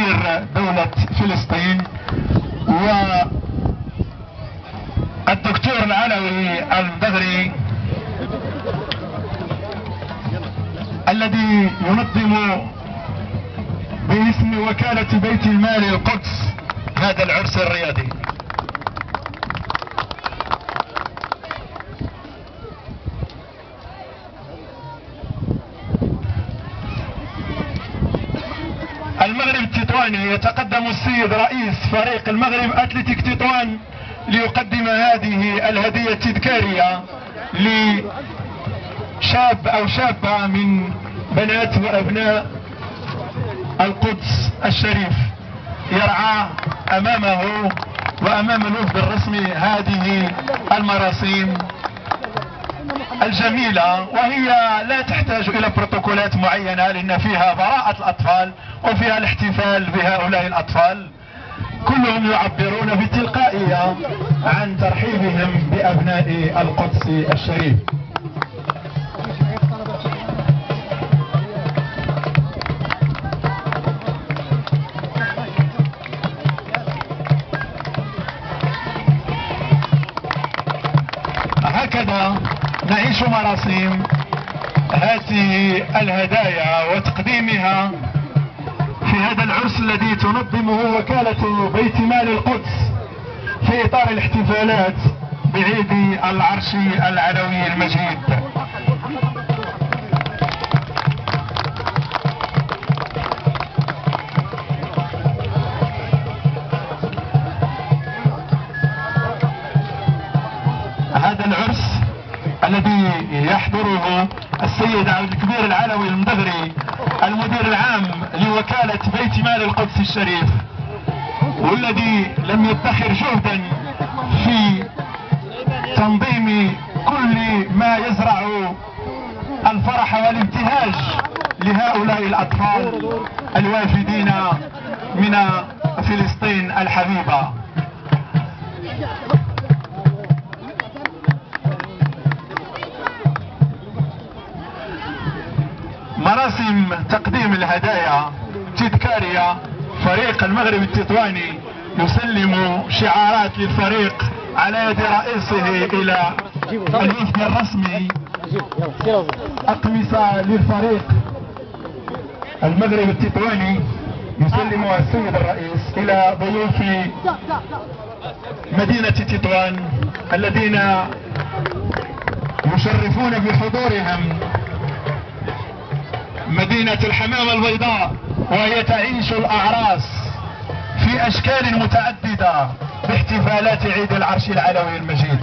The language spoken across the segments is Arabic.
امير دولة فلسطين، والدكتور العلوي المدغري الذي ينظم باسم وكالة بيت المال القدس هذا العرس الرياضي. المغرب تطواني، يتقدم السيد رئيس فريق المغرب أتلتيك تطوان ليقدم هذه الهدية التذكارية لشاب أو شابة من بنات وأبناء القدس الشريف، يرعى أمامه وأمام الوفد الرسمي هذه المراسيم الجميلة، وهي لا تحتاج إلى بروتوكولات معينة لأن فيها براءة الأطفال وفيها الاحتفال بهؤلاء الأطفال، كلهم يعبرون بتلقائية عن ترحيبهم بأبناء القدس الشريف. هكذا نعيش مراسيم هذه الهدايا وتقديمها في هذا العرس الذي تنظمه وكالة بيت مال القدس في إطار الاحتفالات بعيد العرش العلوي المجيد. هذا العرس الذي يحضره السيد عبد الكبير العلوي المدغري المدير العام لوكالة بيت مال القدس الشريف، والذي لم يدخر جهدا في تنظيم كل ما يزرع الفرح والابتهاج لهؤلاء الأطفال الوافدين من فلسطين الحبيبة. مراسم تقديم الهدايا تذكارية، فريق المغرب التطواني يسلم شعارات للفريق على يد رئيسه الى الوفد الرسمي، أقمصة للفريق المغرب التطواني يسلمها السيد الرئيس الى ضيوف مدينة تطوان الذين يشرفون بحضورهم مدينة الحمامة البيضاء، وهي تعيش الأعراس في أشكال متعددة باحتفالات عيد العرش العلوي المجيد.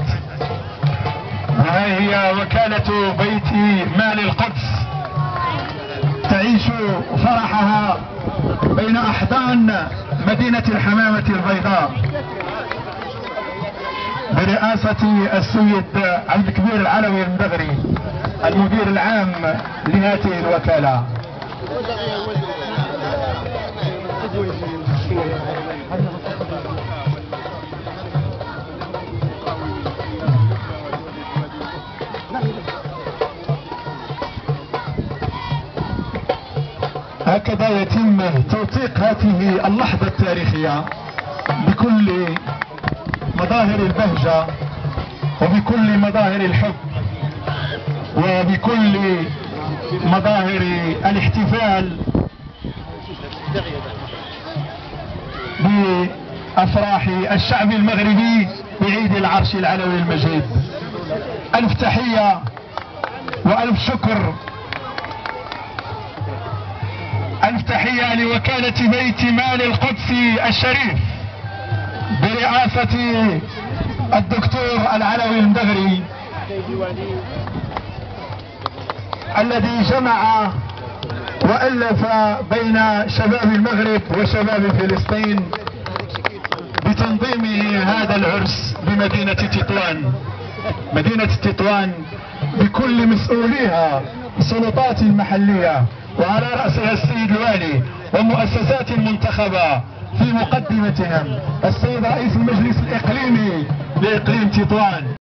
وهي وكالة بيت مال القدس تعيش فرحها بين أحضان مدينة الحمامة البيضاء برئاسة السيد عبد الكبير العلوي المدغري المدير العام لهذه الوكالة. هكذا يتم توثيق هذه اللحظة التاريخية بكل مظاهر البهجة وبكل مظاهر الحب وبكل مظاهر الاحتفال بأفراح الشعب المغربي بعيد العرش العلوي المجيد. ألف تحية وألف شكر، ألف تحية لوكالة بيت مال القدس الشريف برئاسة الدكتور العلوي المدغري الذي جمع وألف بين شباب المغرب وشباب فلسطين بتنظيمه هذا العرس بمدينة تطوان. مدينة تطوان بكل مسؤوليها، السلطات المحلية وعلى رأسها السيد الوالي ومؤسسات منتخبة في مقدمتهم السيد رئيس المجلس الإقليمي لإقليم تطوان.